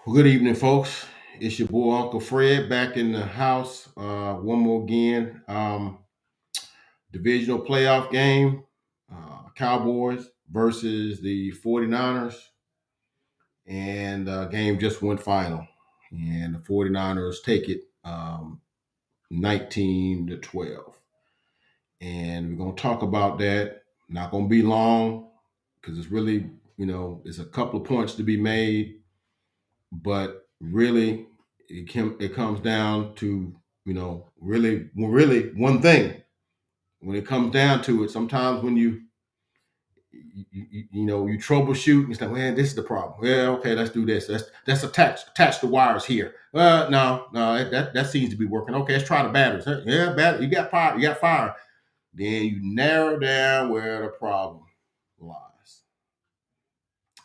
Well, good evening, folks. It's your boy Uncle Fred back in the house. One more again. Divisional playoff game. Cowboys versus the 49ers. And game just went final. And the 49ers take it 19-12. And we're going to talk about that. Not going to be long because it's really, it's a couple of points to be made. But really it comes down to really one thing. When it comes down to it, sometimes when you troubleshoot and say, man, this is the problem. Well, okay, let's do this. Let's attach the wires here. No, that seems to be working. Okay, let's try the batteries. Yeah, battery. You got fire. Then you narrow down where the problem lies,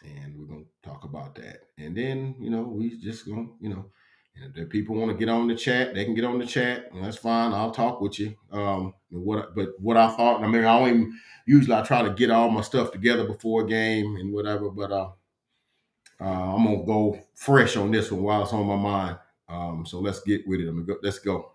and we're gonna talk about that. And then we just gonna and if people want to get on the chat, they can get on the chat, and that's fine. I'll talk with you. What I thought. I mean, usually I try to get all my stuff together before a game and whatever. But I'm gonna go fresh on this one while it's on my mind. So let's get with it. Let's go.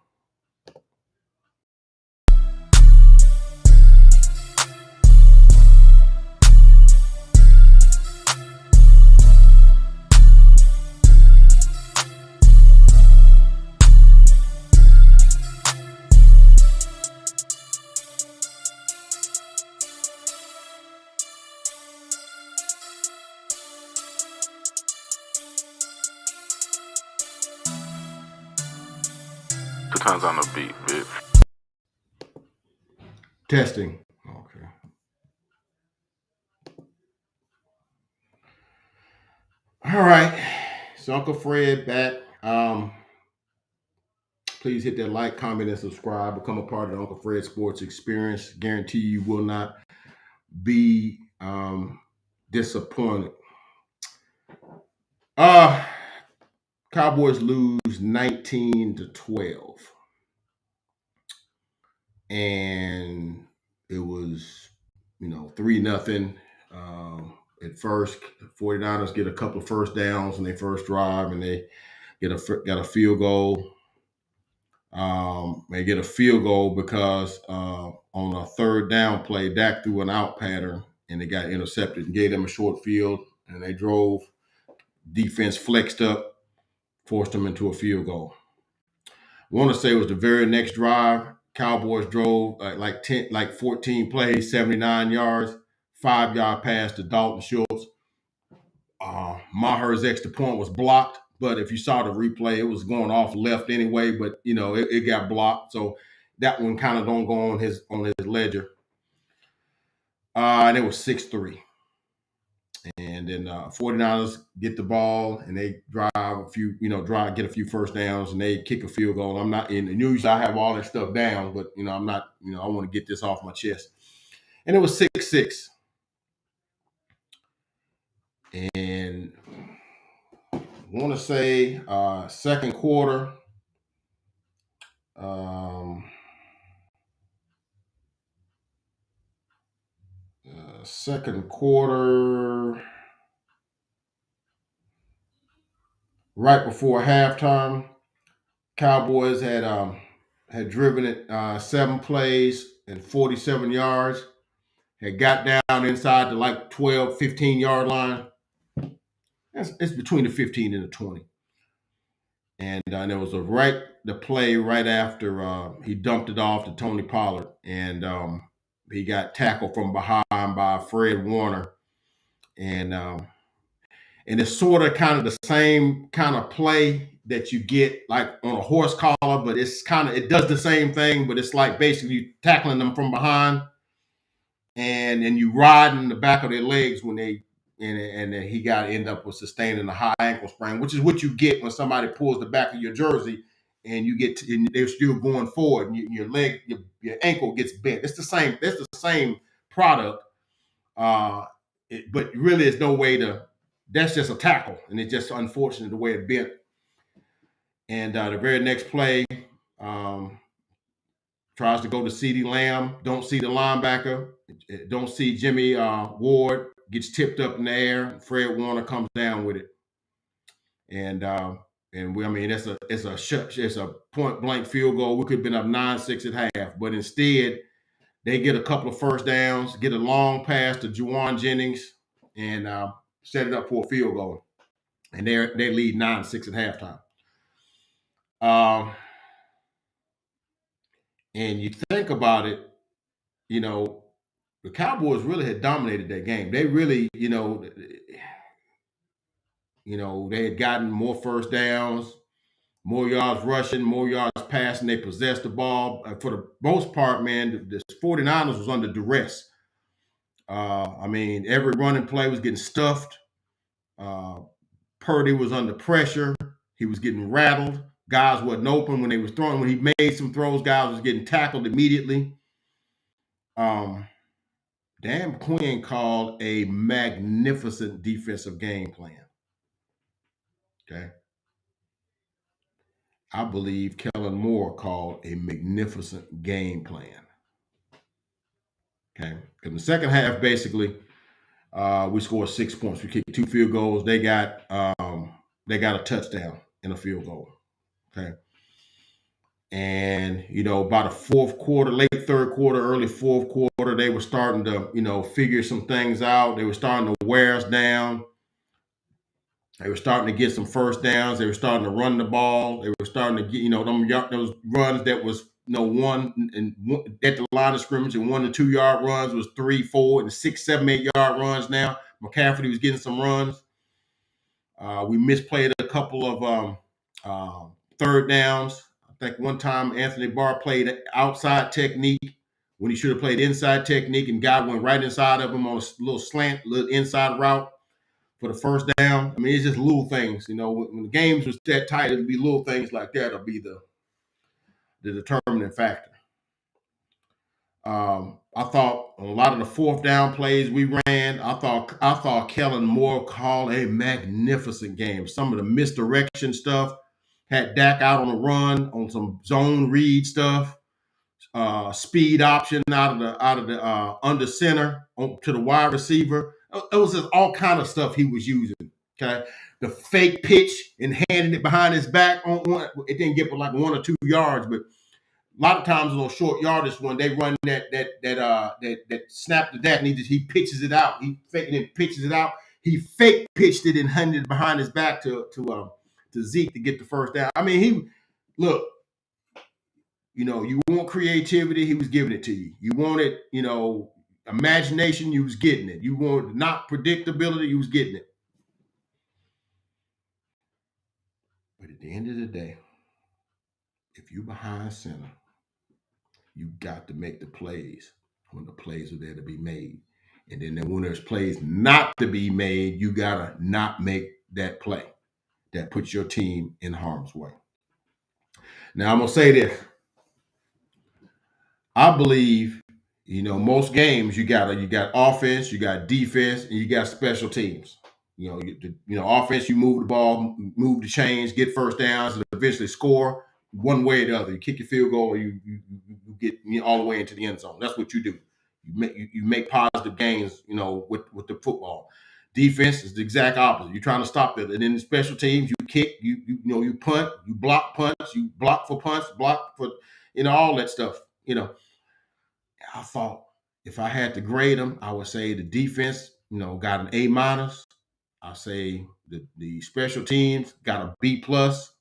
Two times on the beat, bitch. Testing. Okay. All right. So Uncle Fred back. Please hit that like, comment, and subscribe. Become a part of the Uncle Fred Sports Experience. Guarantee you will not be disappointed. Uh Cowboys lose 19-12. And it was, 3-0. At first, the 49ers get a couple of first downs in their first drive, and they got a field goal. They get a field goal because on a third down play, Dak threw an out pattern and they got intercepted and gave them a short field, and they drove. Defense flexed up, forced them into a field goal. I want to say it was the very next drive. Cowboys drove like 14 plays, 79 yards, 5-yard pass to Dalton Schultz. Maher's extra point was blocked, but if you saw the replay, it was going off left anyway. But it got blocked, so that one kind of don't go on his ledger. And it was 6-3. And then 49ers get the ball and they drive get a few first downs and they kick a field goal. I'm not in the news. I have all that stuff down, but I'm not. I want to get this off my chest. And it was 6-6. And I want to say second quarter. Second quarter, right before halftime, Cowboys had driven it 7 plays and 47 yards. Had got down inside the like 12, 15-yard line. It's between the 15 and the 20. And there was the play right after he dumped it off to Tony Pollard. And he got tackled from behind by Fred Warner. And it's sort of kind of the same kind of play that you get like on a horse collar, but it does the same thing, but it's like basically you tackling them from behind and then you riding the back of their legs when they and then he got to end up with sustaining a high ankle sprain, which is what you get when somebody pulls the back of your jersey and and they're still going forward and your ankle gets bent. It's the same. That's the same product, but really, there's no way to. That's just a tackle, and it's just unfortunate the way it bent. And the very next play, um, tries to go to CeeDee Lamb, don't see the linebacker, don't see Jimmy Ward, gets tipped up in the air. Fred Warner comes down with it. and I mean it's a point blank field goal. We could have been up 9-6 at half, but instead they get a couple of first downs, get a long pass to Juwan Jennings, and set it up for a field goal, and they lead 9-6 at halftime. And you think about it, you know, the Cowboys really had dominated that game. They really, they had gotten more first downs, more yards rushing, more yards passing. They possessed the ball. For the most part, man, the 49ers was under duress. I mean, every running play was getting stuffed. Uh, Purdy was under pressure. He was getting rattled. Guys wasn't open when they was throwing. When he made some throws, guys was getting tackled immediately. Dan Quinn called a magnificent defensive game plan. Okay. I believe Kellen Moore called a magnificent game plan. Okay. In the second half, basically, we scored 6 points. We kicked 2 field goals. They got a touchdown in a field goal. Okay. And, by the fourth quarter, late third quarter, early fourth quarter, they were starting to, figure some things out. They were starting to wear us down. They were starting to get some first downs. They were starting to run the ball. They were starting to get, those runs that was, one at the line of scrimmage, and 1 to 2 yard runs was 3, 4, and 6, 7, 8 yard runs. Now McCaffrey was getting some runs. We misplayed a couple of third downs. I think one time Anthony Barr played outside technique when he should have played inside technique, and guy went right inside of him on a little slant, little inside route for the first down. I mean, it's just little things. When the games was that tight, it'd be little things like that that'll be the determining factor. I thought a lot of the fourth down plays we ran, I thought Kellen Moore called a magnificent game. Some of the misdirection stuff had Dak out on the run on some zone read stuff, speed option out of the under center to the wide receiver. It was just all kind of stuff he was using. Okay, the fake pitch and handing it behind his back on one. It didn't get but like 1 or 2 yards, but a lot of times on those short yardage when they run that snap to Dak, and he pitches it out. He faking it, pitches it out. He fake pitched it and handed it behind his back to Zeke to get the first down. I mean, you want creativity, he was giving it to you. You wanted, imagination, you was getting it. You wanted not predictability, you was getting it. But at the end of the day, if you behind center, you got to make the plays when the plays are there to be made. And then when there's plays not to be made, you got to not make that play that puts your team in harm's way. Now, I'm going to say this. I believe, most games you got offense, you got defense, and you got special teams. Offense, you move the ball, move the chains, get first downs, and eventually score one way or the other. You kick your field goal, or you get all the way into the end zone. That's what you do. You make positive gains, with the football. Defense is the exact opposite. You're trying to stop it. And then the special teams, you kick, you punt, you block punts, you block for punts, block for, all that stuff. I thought if I had to grade them, I would say the defense, got an A-. I say the special teams got a B+, because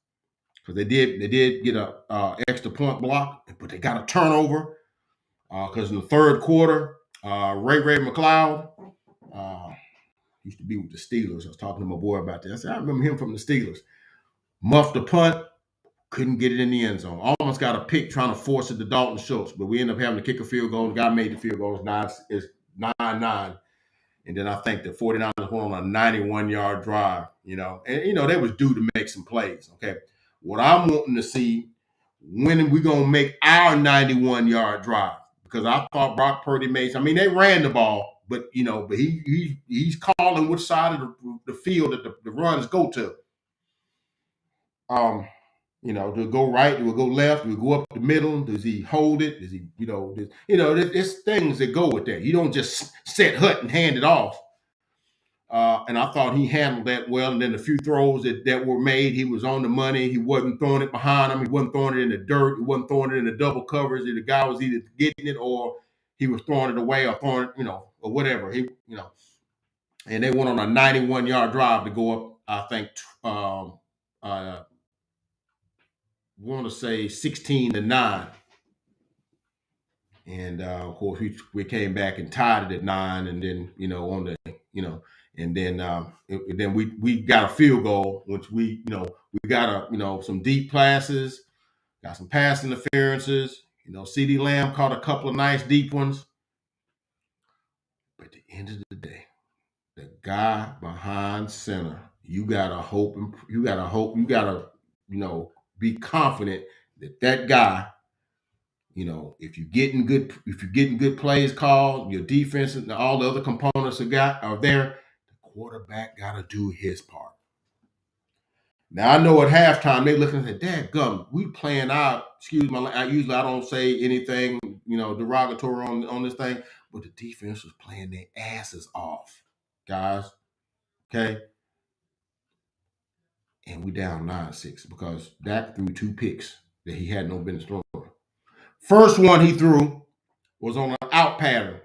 they did get a extra point block, but they got a turnover. Because in the third quarter, Ray McLeod used to be with the Steelers. I was talking to my boy about that. I said, I remember him from the Steelers. Muffed the punt, couldn't get it in the end zone. Almost got a pick trying to force it to Dalton Schultz, but we ended up having to kick a field goal. The guy made the field goal. It's 9-9. And then I think the 49ers went on a 91-yard drive, And, they was due to make some plays, okay? What I'm wanting to see, when are we going to make our 91-yard drive? Because I thought Brock Purdy made. I mean, they ran the ball, but he's calling which side of the field that the runs go to. Do it go right? Do it go left? Do it go up the middle? Does he hold it? Does he, there's things that go with that. You don't just set hut and hand it off. And I thought he handled that well. And then the few throws that were made, he was on the money. He wasn't throwing it behind him. He wasn't throwing it in the dirt. He wasn't throwing it in the double coverage. The guy was either getting it or he was throwing it away or throwing it, or whatever. And they went on a 91-yard drive to go up, I think, want to say 16-9. And of course, we came back and tied it at 9, and then and then we got a field goal, which we got some deep passes, got some pass interferences. CD Lamb caught a couple of nice deep ones, but at the end of the day, the guy behind center, you gotta hope, be confident that guy. If you're getting good plays called, your defense and all the other components are there, the quarterback got to do his part. Now I know at halftime they looking at dadgum, we playing out. Excuse me, usually I don't say anything derogatory on this thing, but the defense was playing their asses off, guys. Okay, and we down 9-6 because Dak threw 2 picks that he had no business throwing. First one he threw was on an out pattern.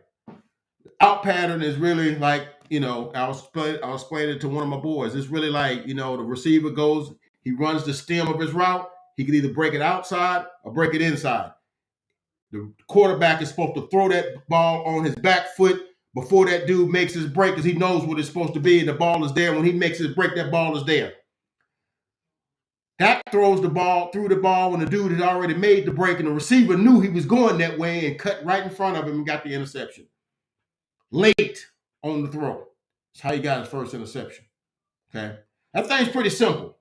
The out pattern is really like, I was explaining it to one of my boys. It's really like, the receiver goes, he runs the stem of his route. He can either break it outside or break it inside. The quarterback is supposed to throw that ball on his back foot before that dude makes his break because he knows what it's supposed to be and the ball is there. When he makes his break, that ball is there. Dak threw the ball when the dude had already made the break and the receiver knew he was going that way and cut right in front of him and got the interception. Late on the throw. That's how he got his first interception. Okay. That thing's pretty simple.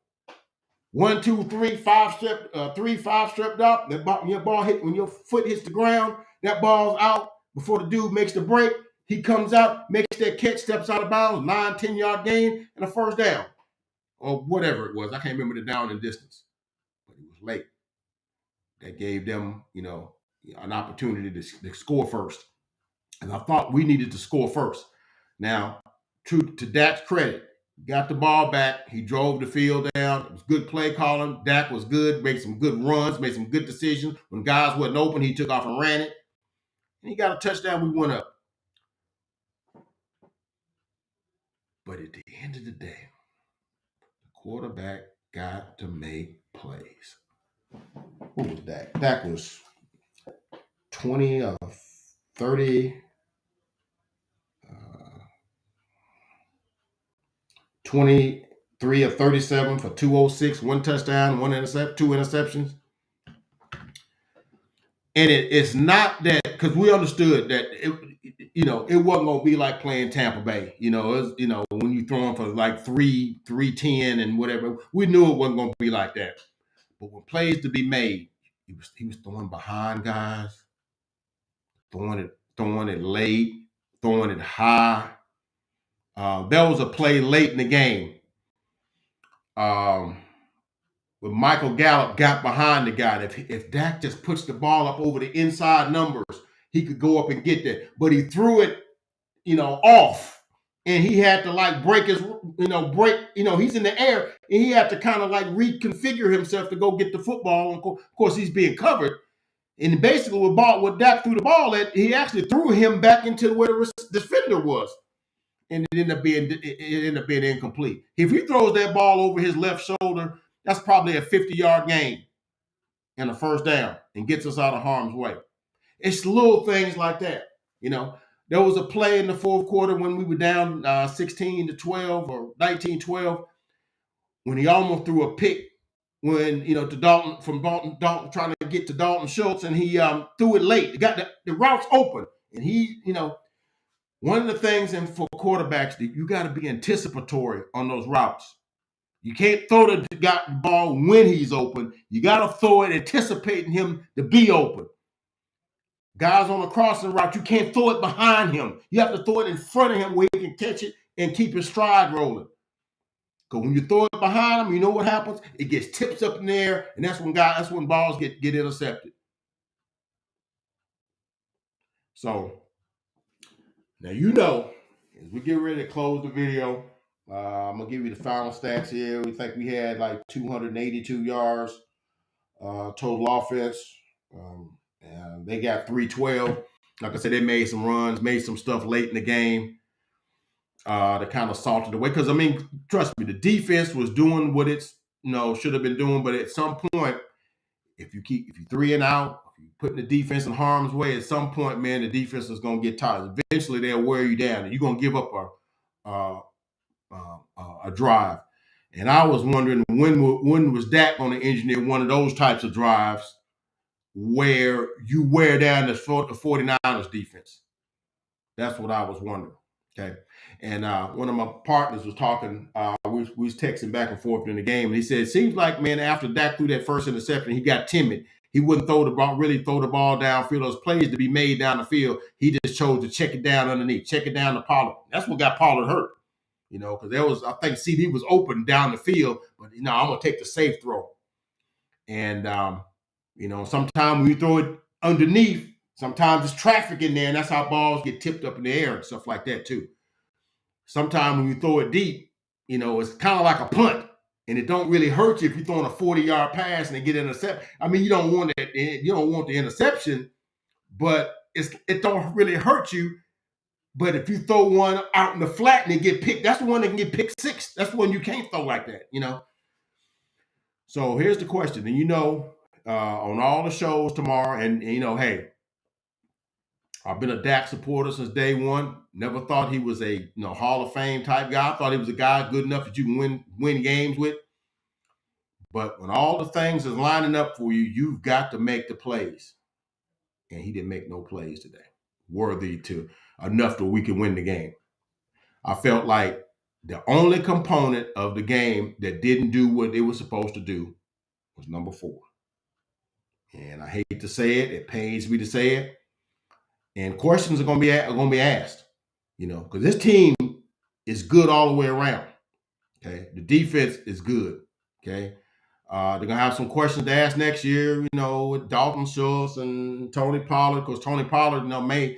1, 2, 3, 5 step, 3, 5 stepped up. Your ball hit when your foot hits the ground, that ball's out before the dude makes the break. He comes out, makes that catch, steps out of bounds, 9, 10-yard gain, and a first down. Or whatever it was. I can't remember the down and distance. But it was late. That gave them, an opportunity to score first. And I thought we needed to score first. Now, to Dak's credit, got the ball back. He drove the field down. It was good play calling. Dak was good, made some good runs, made some good decisions. When guys wasn't open, he took off and ran it. And he got a touchdown. We went up. But at the end of the day, the quarterback got to make plays. Who was Dak? Dak was 20 of 30. 23 of 37 for 206, 1 touchdown, 2 interceptions. And it's not that, because we understood that it wasn't gonna be like playing Tampa Bay. When you throwing for like 310 and whatever, we knew it wasn't gonna be like that. But when plays to be made, he was throwing behind guys, throwing it late, throwing it high. There was a play late in the game. When Michael Gallup got behind the guy, if Dak just puts the ball up over the inside numbers, he could go up and get that. But he threw it, off, and he had to like break his, he's in the air, and he had to kind of like reconfigure himself to go get the football. And of course, he's being covered. And basically, what Dak threw the ball at, he actually threw him back into where the defender was. And it ended up being incomplete. If he throws that ball over his left shoulder, that's probably a 50-yard gain and a first down and gets us out of harm's way. It's little things like that. There was a play in the fourth quarter when we were down 16-12 or 19-12 when he almost threw a pick to Dalton trying to get to Dalton Schultz, and he threw it late. He got the routes open, and he, one of the things for quarterbacks, you got to be anticipatory on those routes. You can't throw the ball when he's open. You got to throw it anticipating him to be open. Guys on the crossing route, you can't throw it behind him. You have to throw it in front of him where he can catch it and keep his stride rolling. Because when you throw it behind him, you know what happens? It gets tips up in the air, and that's when balls get intercepted. So now as we get ready to close the video, I'm gonna give you the final stats here. We think we had like 282 yards total offense. And they got 312. Like I said, they made some runs, made some stuff late in the game to kind of salted the way. Because I mean, trust me, the defense was doing what it's should have been doing. But at some point, if you three and out, if you putting the defense in harm's way, at some point, man, the defense is gonna get tired. Eventually, they'll wear you down, and you're gonna give up a drive. And I was wondering when was Dak going to engineer one of those types of drives where you wear down the 49ers defense. That's what I was wondering. Okay. And one of my partners was talking, we was texting back and forth in the game, and he said, it seems like, man, after Dak threw that first interception, he got timid. He wouldn't really throw the ball downfield. Those plays to be made down the field, he just chose to check it down underneath, check it down to Pollard. That's what got Pollard hurt. Because I think CD was open down the field, but I'm gonna take the safe throw. And sometimes when you throw it underneath, sometimes there's traffic in there, and that's how balls get tipped up in the air and stuff like that too. Sometimes when you throw it deep, it's kind of like a punt, and it don't really hurt you if you're throwing a 40-yard pass and they get intercepted. I mean, you don't want the interception, but it don't really hurt you. But if you throw one out in the flat and it get picked, that's the one that can get picked six. That's the one you can't throw like that, So here's the question. And on all the shows tomorrow, and hey, I've been a Dak supporter since day one. Never thought he was a Hall of Fame type guy. I thought he was a guy good enough that you can win games with. But when all the things is lining up for you, you've got to make the plays. And he didn't make no plays today worthy to enough that we can win the game. I felt like the only component of the game that didn't do what it was supposed to do was number 4. And I hate to say it. It pains me to say it. And questions are going to be asked, because this team is good all the way around. Okay. The defense is good. Okay. They're going to have some questions to ask next year, with Dalton Schultz and Tony Pollard, because Tony Pollard, may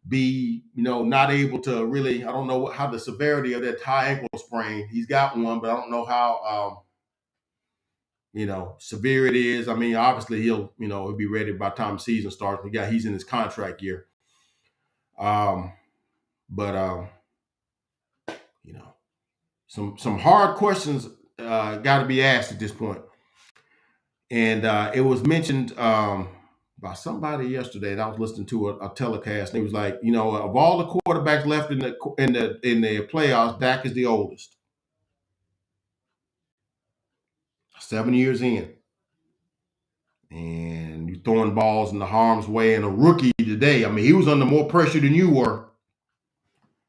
be, not able to really, I don't know how the severity of that high ankle sprain, he's got one, but I don't know how, severe it is. I mean, obviously he'll be ready by the time the season starts. He's in his contract year. But some hard questions got to be asked at this point. And it was mentioned by somebody yesterday that I was listening to a telecast, and he was like, of all the quarterbacks left in the playoffs, Dak is the oldest. 7 years in. And you're throwing balls in the harm's way, and a rookie today. I mean, he was under more pressure than you were.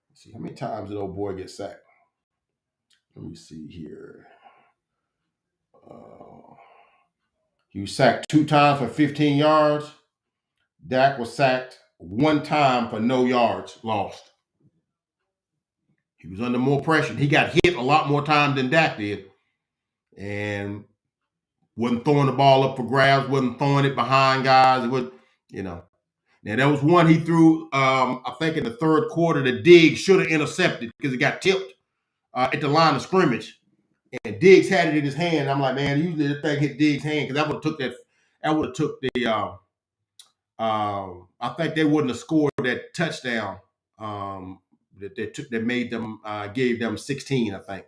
Let's see, how many times did old boy get sacked? Let me see here. He was sacked 2 times for 15 yards. Dak was sacked 1 time for no yards lost. He was under more pressure. He got hit a lot more times than Dak did. And wasn't throwing the ball up for grabs, wasn't throwing it behind guys. It was, Now, there was one he threw, I think in the third quarter, that Diggs should have intercepted because it got tipped at the line of scrimmage. And Diggs had it in his hand. I'm like, man, usually the thing hit Diggs' hand, because that would have took the I think they wouldn't have scored that touchdown that made them gave them 16, I think.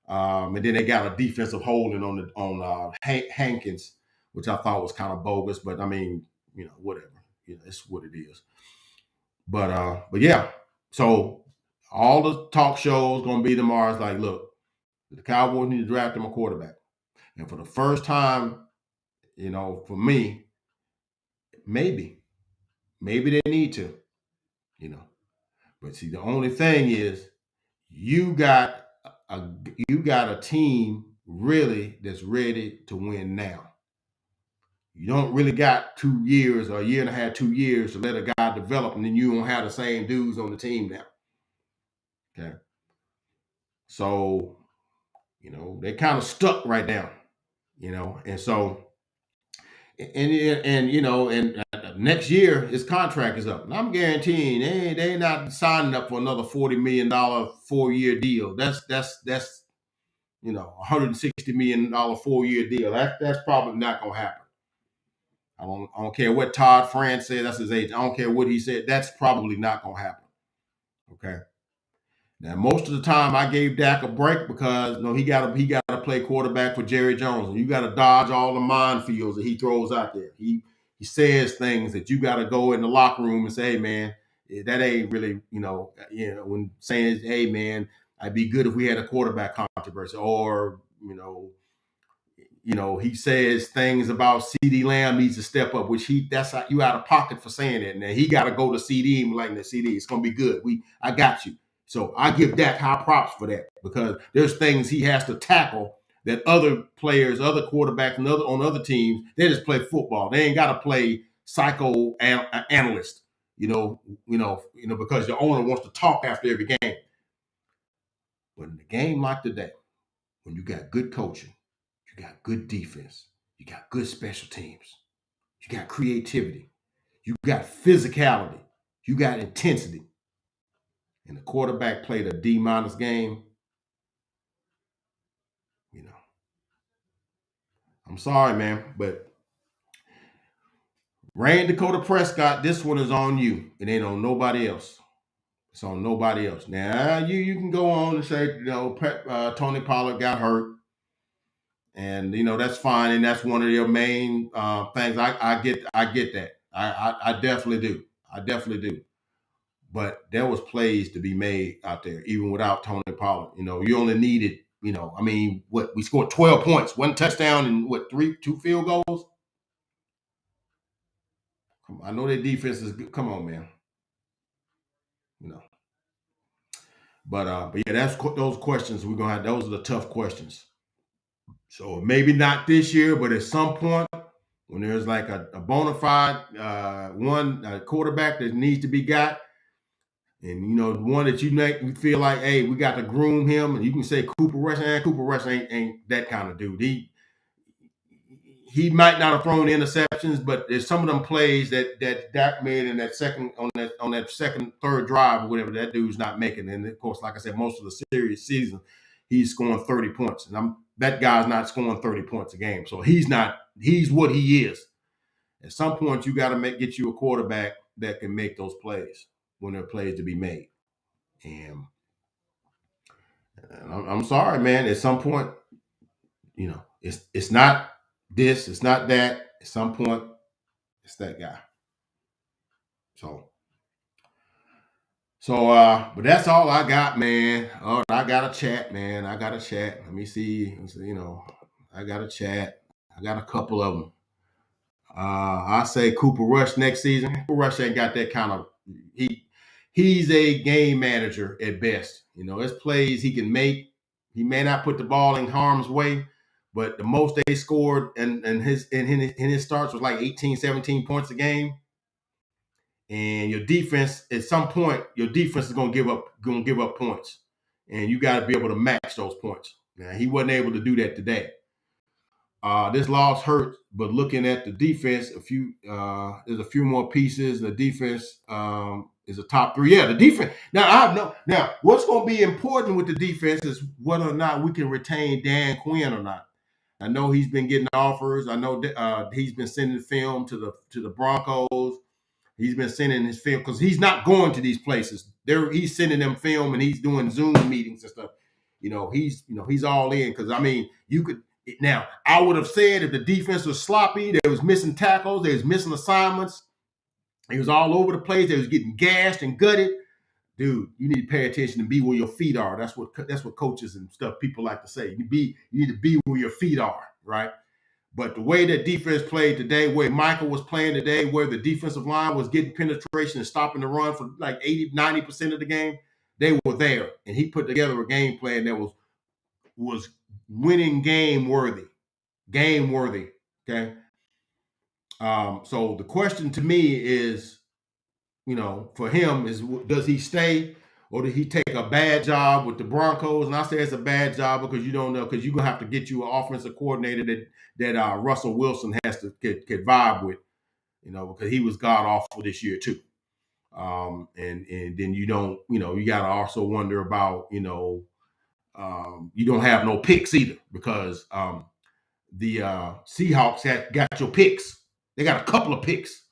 And then they got a defensive holding on Hankins, which I thought was kind of bogus. But I mean, whatever. It's what it is. But yeah. So all the talk shows gonna be tomorrow. It's like, look, the Cowboys need to draft them a quarterback, and for the first time, for me, maybe they need to, But see, the only thing is, you got a team really that's ready to win now. You don't really got 2 years or a year and a half, 2 years to let a guy develop, and then you don't have the same dudes on the team now. Okay. So, they kind of stuck right now, and so, and next year his contract is up, and I'm guaranteeing they not signing up for another $40 million 4-year deal. That's $160 million 4-year deal. That's probably not gonna happen. I don't care what Todd France said. That's his age. I don't care what he said. That's probably not gonna happen. Okay. Now, most of the time, I gave Dak a break because he got to play quarterback for Jerry Jones, and you got to dodge all the minefields that he throws out there. He says things that you got to go in the locker room and say, "Hey, man, that ain't really when saying, hey, man, I'd be good if we had a quarterback controversy," or he says things about CD Lamb needs to step up, which that's how you out of pocket for saying that. Now he got to go to CD and like, CD, it's gonna be good. I got you. So I give Dak high props for that because there's things he has to tackle that other players, other quarterbacks, and on other teams, they just play football. They ain't got to play psycho analyst, because your owner wants to talk after every game. But in a game like today, when you got good coaching, you got good defense, you got good special teams, you got creativity, you got physicality, you got intensity, and the quarterback played a D- game, I'm sorry, man, but Rain Dakota Prescott, this one is on you. It ain't on nobody else. It's on nobody else. Now, you can go on and say, Tony Pollard got hurt. And that's fine, and that's one of your main things. I get that. I definitely do. I definitely do. But there was plays to be made out there, even without Tony Pollard. You only needed, we scored 12 points, one touchdown, and two field goals. I know their defense is good. Come on, man. But yeah, that's those questions we're gonna have. Those are the tough questions. So maybe not this year, but at some point, when there's like a bona fide one quarterback that needs to be got, and one that you feel like, hey, we got to groom him, and you can say Cooper Rush, Cooper Rush ain't that kind of dude. He might not have thrown interceptions, but there's some of them plays that Dak made in that second on that second, third drive or whatever, that dude's not making. And of course, like I said, most of the season, he's scoring 30 points. And that guy's not scoring 30 points a game. So he's what he is. At some point, you got to get you a quarterback that can make those plays when there are plays to be made. And I'm sorry, man. At some point, it's not this, it's not that. At some point, it's that guy. But that's all I got, man. Oh, I got a chat, man. I got a chat. Let me see. I got a chat. I got a couple of them. I say Cooper Rush next season. Cooper Rush ain't got that kind of. He's a game manager at best. His plays he can make. He may not put the ball in harm's way, but the most they scored in his starts was like 18, 17 points a game. And your defense, at some point, your defense is gonna give up points, and you got to be able to match those points. Now he wasn't able to do that today. This loss hurt, but looking at the defense, there's a few more pieces. The defense is a top 3. Yeah, the defense. Now what's going to be important with the defense is whether or not we can retain Dan Quinn or not. I know he's been getting offers. I know he's been sending film to the Broncos. He's been sending his film because he's not going to these places. He's sending them film and he's doing Zoom meetings and stuff. He's all in because you could. Now, I would have said if the defense was sloppy, they was missing tackles, they was missing assignments, it was all over the place, they was getting gashed and gutted. Dude, you need to pay attention and be where your feet are. That's what coaches and stuff people like to say. You need to be where your feet are, right? But the way that defense played today, where Michael was playing today, where the defensive line was getting penetration and stopping the run for like 80, 90% of the game, they were there. And he put together a game plan that was winning game worthy. Okay. So the question to me is, for him is, does he stay or did he take a bad job with the Broncos? And I say it's a bad job because you don't know, because you're gonna have to get you an offensive coordinator that Russell Wilson has to could vibe with. because he was god awful this year too. And then you don't, you got to also wonder about, you don't have no picks either because the Seahawks got your picks. They got a couple of picks.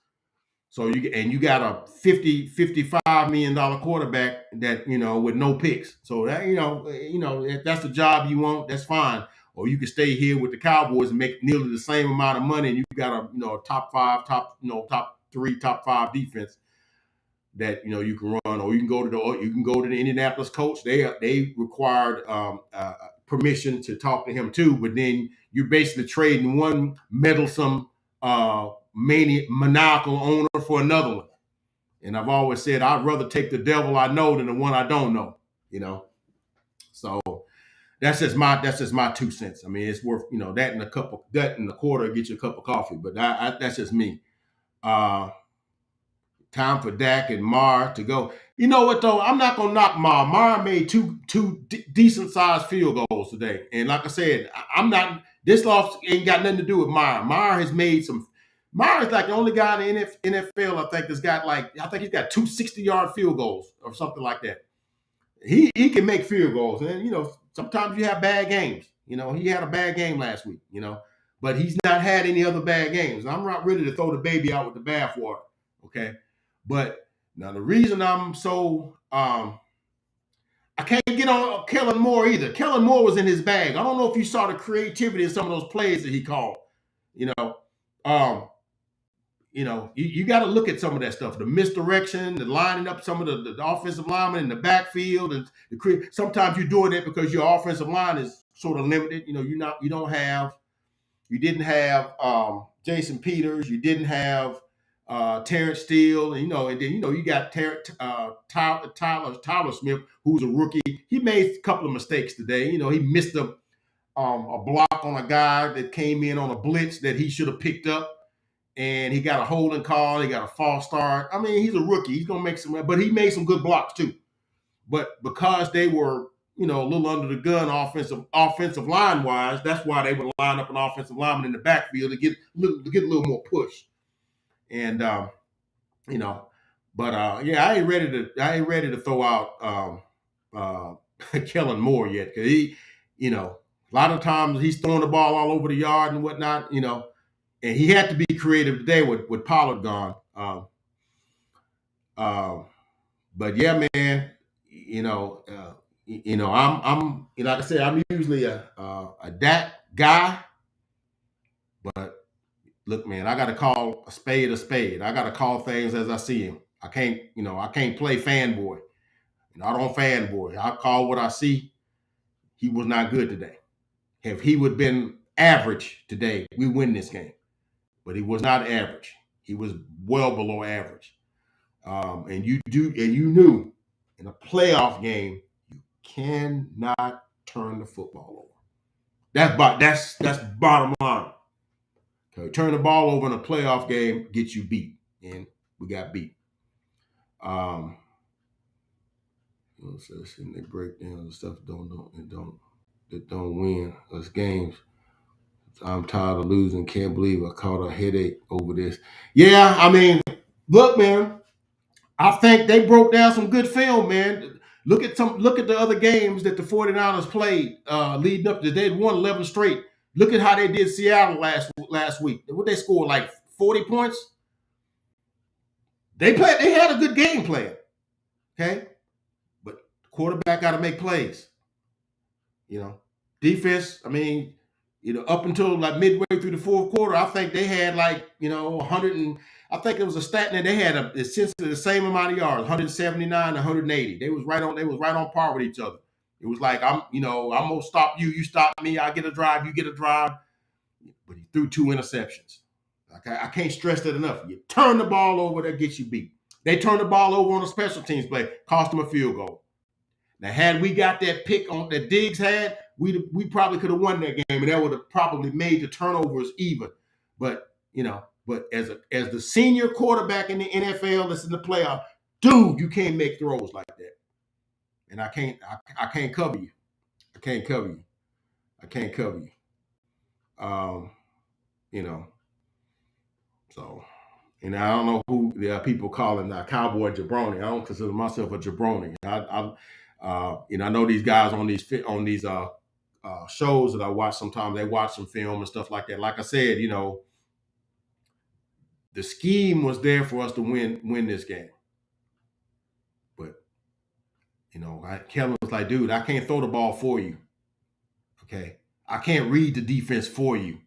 So you got a $55 million quarterback that, with no picks. So that, if that's the job you want, that's fine. Or you can stay here with the Cowboys and make nearly the same amount of money, and you got a top five, top three, top five defense that you can run. Or you can go to the Indianapolis coach. They required permission to talk to him too, but then you're basically trading one meddlesome maniacal owner for another one. And I've always said I'd rather take the devil I know than the one I don't know. So that's just my 2 cents. I mean, it's worth that and a quarter get you a cup of coffee. But that's just me. Time for Dak and Marr to go. You know what though? I'm not gonna knock Marr. Marr made two decent sized field goals today, and like I said, I'm not. This loss ain't got nothing to do with Marr. Marr has made some. Marr is like the only guy in the NFL I think that's got he's got 2 60-yard field goals or something like that. He can make field goals, and sometimes you have bad games. He had a bad game last week. But he's not had any other bad games. I'm not ready to throw the baby out with the bathwater. Okay. But now the reason I'm so I can't get on Kellen Moore either. Kellen Moore was in his bag. I don't know if you saw the creativity in some of those plays that he called. You got to look at some of that stuff. The misdirection, the lining up some of the offensive linemen in the backfield, and sometimes you're doing it because your offensive line is sort of limited. You didn't have Jason Peters. You didn't have Terrence Steele, and then you got Tyler Smith, who's a rookie. He made a couple of mistakes today. He missed a block on a guy that came in on a blitz that he should have picked up, and he got a holding call. He got a false start. I mean, he's a rookie. He's gonna make some, but he made some good blocks too. But because they were a little under the gun offensive line wise, that's why they would line up an offensive lineman in the backfield to get a little more push. And yeah, I ain't ready to throw out Kellen Moore yet, because he, a lot of times he's throwing the ball all over the yard and whatnot, and he had to be creative today with Pollard gone. But yeah, man, I'm like I said, I'm usually a Dak guy, but look, man, I got to call a spade a spade. I got to call things as I see them. I can't play fanboy. I don't fanboy. I call what I see. He was not good today. If he would have been average today, we win this game. But he was not average. He was well below average. And you knew in a playoff game, you cannot turn the football over. That's bottom line. Okay, turn the ball over in a playoff game, get you beat, and we got beat. So they break down the stuff that don't win us games. I'm tired of losing. Can't believe I caught a headache over this. Yeah, I mean, look, man. I think they broke down some good film, man. Look at the other games that the 49ers played leading up to. They'd won 11 straight. Look at how they did Seattle last week. What they scored, like 40 points? They had a good game plan. Okay? But the quarterback got to make plays. Defense, I mean, up until like midway through the fourth quarter, I think they had 100 and I think it was a stat that they had essentially the same amount of yards, 179, 180. They was right on par with each other. It was like I'm gonna stop you, you stop me, I get a drive, you get a drive. But he threw 2 interceptions. I can't stress that enough. You turn the ball over, that gets you beat. They turned the ball over on a special teams play, cost them a field goal. Now, had we got that pick on that Diggs had, we probably could have won that game, and that would have probably made the turnovers even. But as the senior quarterback in the NFL that's in the playoff, dude, you can't make throws like that. And I can't cover you. I can't cover you. So And I don't know who the people call him now, cowboy jabroni. I don't consider myself a jabroni. I know these guys on these shows that I watch. Sometimes they watch some film and stuff like that. Like I said, the scheme was there for us to win this game, but Kellen was like, dude, I can't throw the ball for you. Okay, I can't read the defense for you.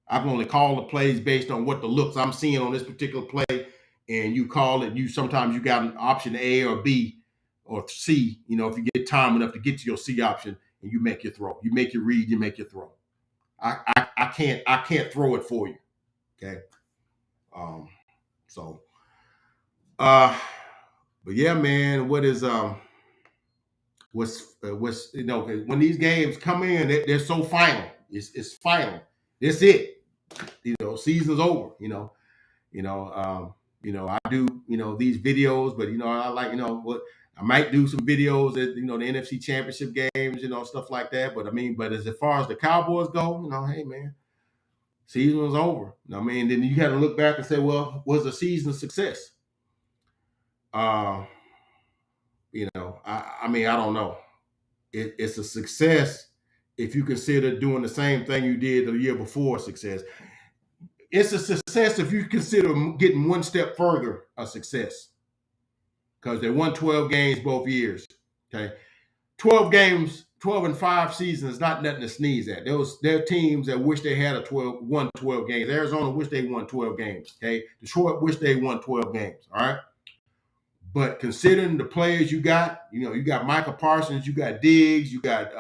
I can only call the plays based on what the looks I'm seeing on this particular play, and you call it. You sometimes you got an option A or B or C. If you get time enough to get to your C option, and you make your throw, you make your read, you make your throw. I can't throw it for you. Okay. Um. So. But yeah, man. What's when these games come in, they're so final. It's final. That's it. Season's over. I do these videos, but I like what I might do some videos at the NFC Championship games, stuff like that. But as far as the Cowboys go, hey man, season was over. Then you got to look back and say, well, was the season a success? I don't know. It's a success if you consider doing the same thing you did the year before success. It's a success if you consider getting one step further a success, because they won 12 games both years. Okay, 12 games, 12-5 season is not nothing to sneeze at. There are teams that wish they had won 12 games. Arizona wish they won 12 games. Okay, Detroit wish they won 12 games. All right. But considering the players you got, you got Michael Parsons, you got Diggs, you got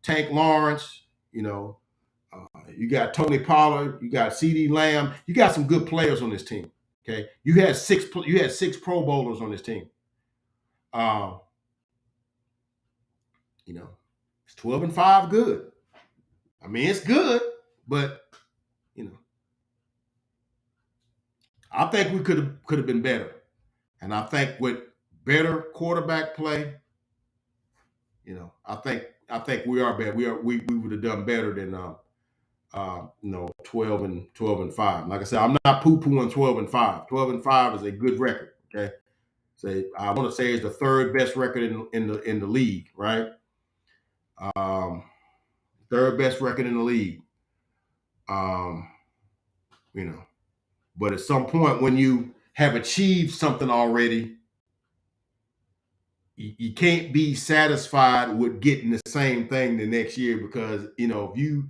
Tank Lawrence, you got Tony Pollard, you got CeeDee Lamb, you got some good players on this team. Okay, you had six Pro Bowlers on this team. It's 12-5 good. It's good, but I think we could have been better. And I think with better quarterback play, I think we are better. We would have done better than 12-5. Like I said, I'm not poo-pooing 12-5. 12-5 is a good record. Okay. I want to say it's the third best record in the league, right? Third best record in the league. But at some point when you have achieved something already, you can't be satisfied with getting the same thing the next year, because if you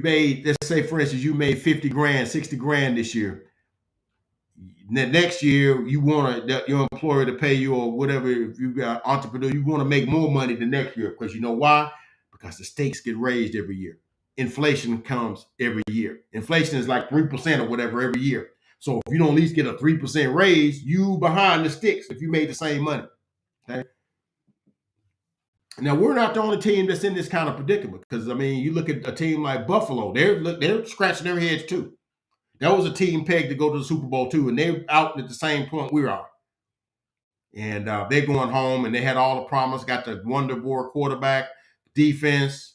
made, let's say for instance, you made 50 grand, 60 grand this year. Next year, you want your employer to pay you, or whatever. If you got entrepreneur, you want to make more money the next year, because you know why? Because the stakes get raised every year. Inflation comes every year. Inflation is like 3% or whatever every year. So if you don't at least get a 3% raise, you behind the sticks if you made the same money. Okay. Now, we're not the only team that's in this kind of predicament, because you look at a team like Buffalo, they're scratching their heads too. That was a team pegged to go to the Super Bowl too, and they're out at the same point we are. And they're going home, and they had all the promise, got the wonder boy quarterback, defense,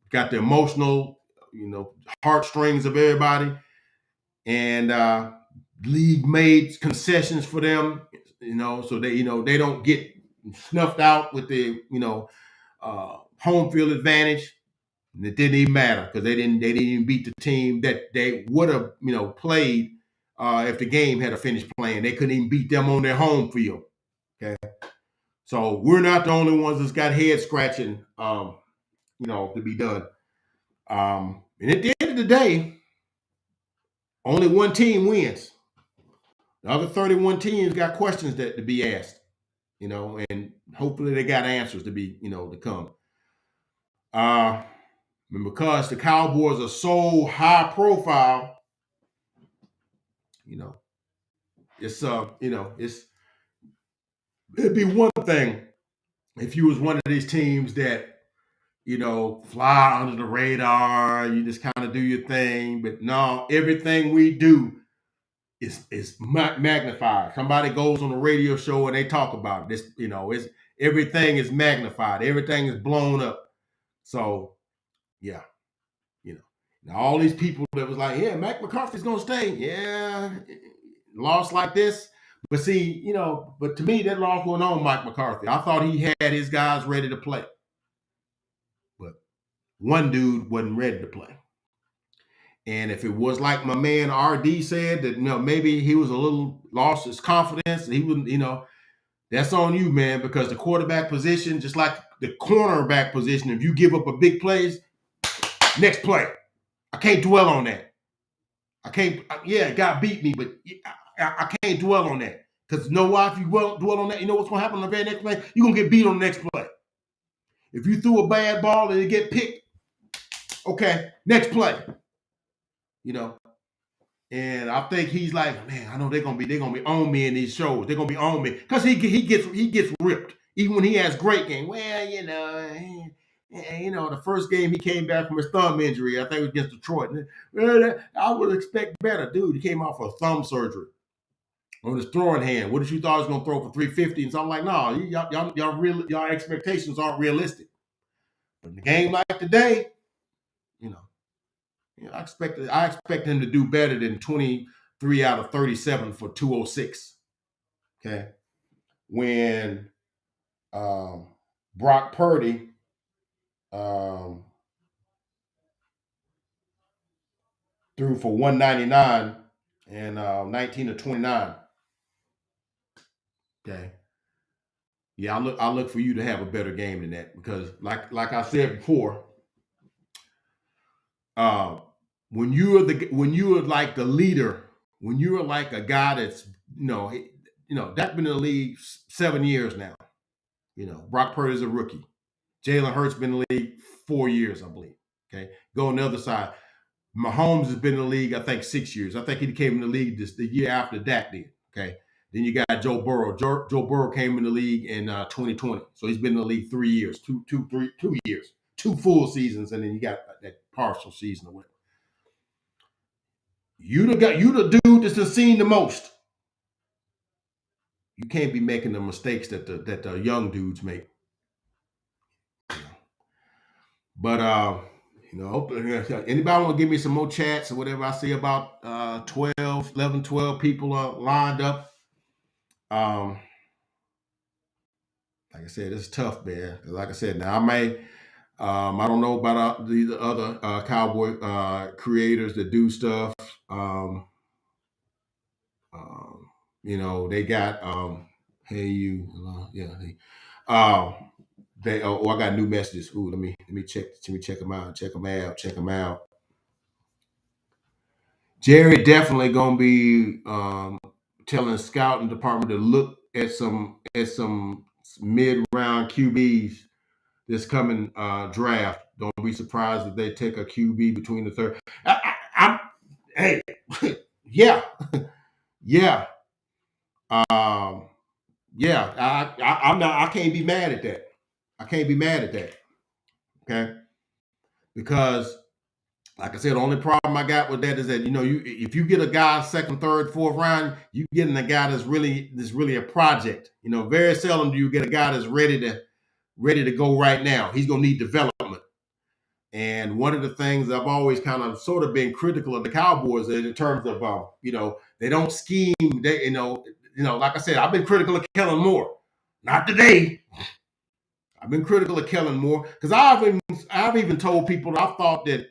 got the emotional, heartstrings of everybody. And league made concessions for them, so they don't get snuffed out with the home field advantage. And it didn't even matter, because they didn't even beat the team that they would have played if the game had finished playing. They couldn't even beat them on their home field. Okay, so we're not the only ones that's got head scratching to be done. And at the end of the day, only one team wins. The other 31 teams got questions that to be asked, and hopefully they got answers to be, to come. And because the Cowboys are so high profile, it'd be one thing if you was one of these teams that, fly under the radar, you just kind of do your thing. But no, everything we do is magnified. Somebody goes on a radio show and they talk about it. It's everything is magnified. Everything is blown up. So, yeah. Now, all these people that was like, yeah, Mac McCarthy's gonna stay. Yeah, lost like this. But see, but to me, that loss went on Mike McCarthy. I thought he had his guys ready to play. But one dude wasn't ready to play. And if it was like my man RD said, that maybe he was a little lost his confidence, he wouldn't, that's on you, man, because the quarterback position, just like the cornerback position, if you give up a big plays, next play. I can't dwell on that. I can't, God beat me, but I can't dwell on that. Because you know why? If you dwell on that, you know what's going to happen on the very next play? You're going to get beat on the next play. If you threw a bad ball and it get picked, okay, next play. And I think he's like, man, I know they're gonna be on me in these shows. They're gonna be on me because he gets ripped even when he has great game. Well, the first game he came back from his thumb injury. I think it was against Detroit. Well, I would expect better, dude. He came off of thumb surgery on his throwing hand. What did you thought he was gonna throw for 350? And so I'm like, no, y'all expectations aren't realistic. But in a game like today, I expect him to do better than 23 out of 37 for 206. Okay. When Brock Purdy threw for 199 and 19 to 29. Okay. Yeah, I look for you to have a better game than that because like I said before, when you are like the leader, when you are like a guy that's that's been in the league 7 years now. Brock Purdy is a rookie. Jalen Hurts been in the league 4 years, I believe. Okay, go on the other side. Mahomes has been in the league, I think, 6 years. I think he came in the league the year after Dak did. Okay, then you got Joe Burrow. Joe Burrow came in the league in 2020, so he's been in the league 3 years, 2 years, 2 full seasons, and then you got that partial season or whatever. You the dude that's seen the most. You can't be making the mistakes that the young dudes make. But anybody want to give me some more chats or whatever? I see about 12 people lined up. Like I said, it's tough, man. Like I said, now I don't know about the other cowboy creators that do stuff. They got hey you, yeah. I got new messages. Ooh, let me check them out. Check them out. Jerry definitely gonna be telling scouting department to look at some mid-round QBs this coming draft. Don't be surprised if they take a QB between the third. Hey, yeah, yeah, yeah. I'm not. I can't be mad at that. I can't be mad at that. Okay, because like I said, the only problem I got with that is that if you get a guy second, third, fourth round, you getting a guy that's really a project. Very seldom do you get a guy that's ready to go right now. He's gonna need development. And one of the things I've always kind of sort of been critical of the Cowboys in terms of they don't scheme. They like I said, I've been critical of Kellen Moore. Not today. I've been critical of Kellen Moore because I've even told people that I thought that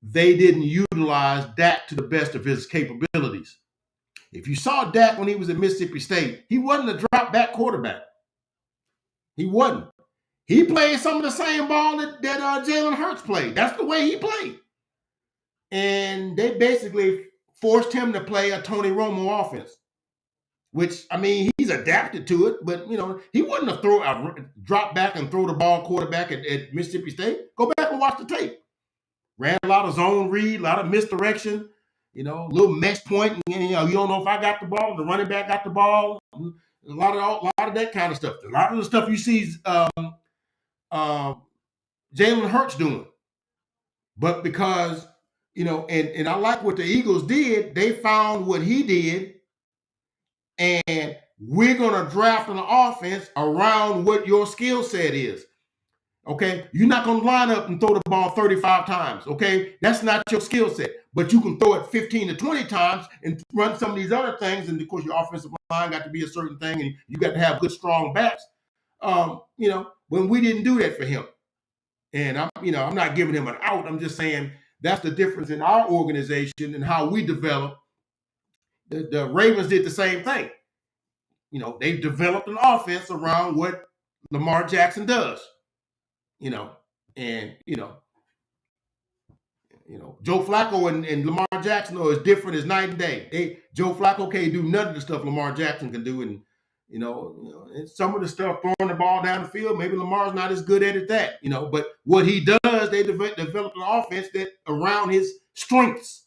they didn't utilize Dak to the best of his capabilities. If you saw Dak when he was at Mississippi State, he wasn't a drop back quarterback. He wasn't. He played some of the same ball that Jalen Hurts played. That's the way he played. And they basically forced him to play a Tony Romo offense, which, I mean, he's adapted to it, but, he wasn't a drop back and throw the ball quarterback at Mississippi State. Go back and watch the tape. Ran a lot of zone read, a lot of misdirection, little mesh point. And, you don't know if I got the ball, the running back got the ball. A lot of that kind of stuff. A lot of the stuff you see Jalen Hurts doing. But because, and I like what the Eagles did, they found what he did, and we're going to draft an offense around what your skill set is. Okay, you're not going to line up and throw the ball 35 times. Okay, that's not your skill set, but you can throw it 15 to 20 times and run some of these other things. And of course, your offensive line got to be a certain thing, and you got to have good, strong backs. When we didn't do that for him, and I'm not giving him an out. I'm just saying that's the difference in our organization and how we develop. The Ravens did the same thing. They developed an offense around what Lamar Jackson does. And Joe Flacco and Lamar Jackson is different as night and day. Joe Flacco can't do none of the stuff Lamar Jackson can do, and and some of the stuff throwing the ball down the field, maybe Lamar's not as good at it but what he does, they develop an offense that around his strengths.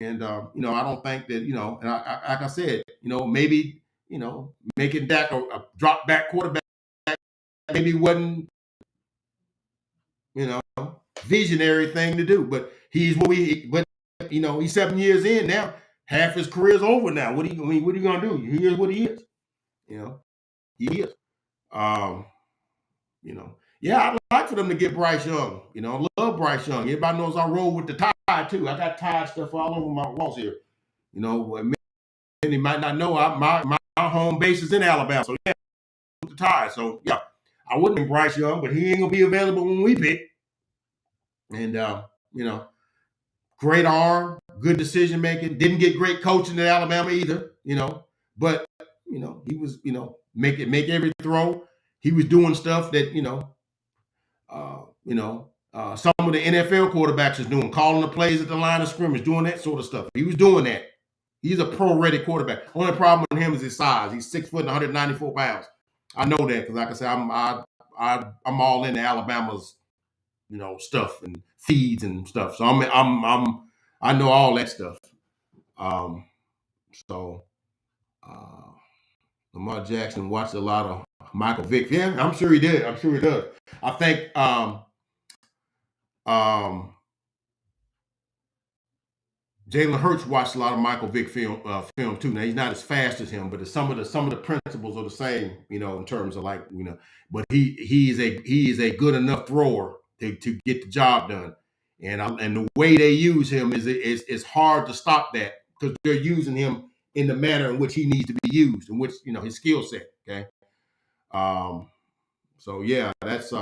And I don't think that and like I said, maybe making Dak a drop back quarterback maybe wasn't visionary thing to do, but he's he's 7 years in now. Half his career's over now. What are you gonna do? He is what he is. He is. Yeah, I'd like for them to get Bryce Young. I love Bryce Young. Everybody knows I roll with the Tide too. I got Tide stuff all over my walls here. Many might not know my home base is in Alabama, so yeah, with the Tide. So yeah, I wouldn't pick Bryce Young, but he ain't gonna be available when we pick. And great arm, good decision making. Didn't get great coaching in Alabama either, but he was make every throw. He was doing stuff that some of the NFL quarterbacks is doing, calling the plays at the line of scrimmage, doing that sort of stuff. He was doing that. He's a pro-ready quarterback. Only problem with him is his size. He's 6 foot and 194 pounds. I know that because, like I said, I'm all into Alabama's stuff and feeds and stuff. So I know all that stuff. So Lamar Jackson watched a lot of Michael Vick. Yeah, I'm sure he did. I'm sure he does. I think Jalen Hurts watched a lot of Michael Vick film too. Now he's not as fast as him, but some of the principles are the same, in terms of But he is a good enough thrower to get the job done, and the way they use him is hard to stop that because they're using him in the manner in which he needs to be used, in which his skill set. Okay, so yeah, that's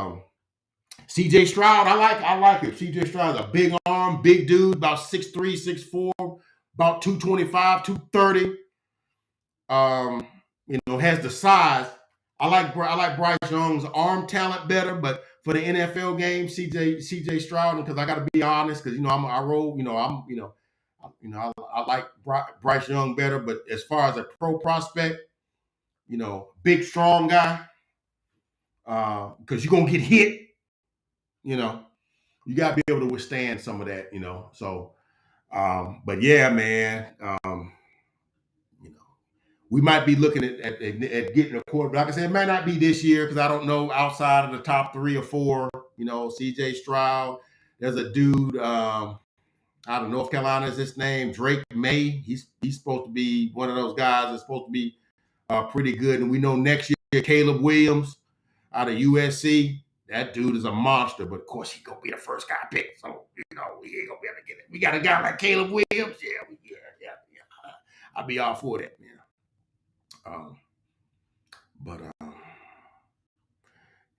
C.J. Stroud. I like him. C.J. Stroud's a big arm, big dude, about 6'3", 6'4", about 225, 230. Has the size. I like Bryce Young's arm talent better, but for the NFL game, C.J. Stroud, because I got to be honest, because I like Bryce Young better, but as far as a pro prospect, big strong guy, because you're gonna get hit. You got to be able to withstand some of that, So, but yeah, man, we might be looking at getting a quarterback. Like I said, it might not be this year because I don't know outside of the top 3 or 4. C.J. Stroud. There's a dude out of North Carolina. Is his name Drake May? He's supposed to be one of those guys that's supposed to be pretty good. And we know next year Caleb Williams out of USC. That dude is a monster, but of course he's gonna be the first guy picked. So we ain't gonna be able to get it. We got a guy like Caleb Williams. Yeah. I'll be all for that, man.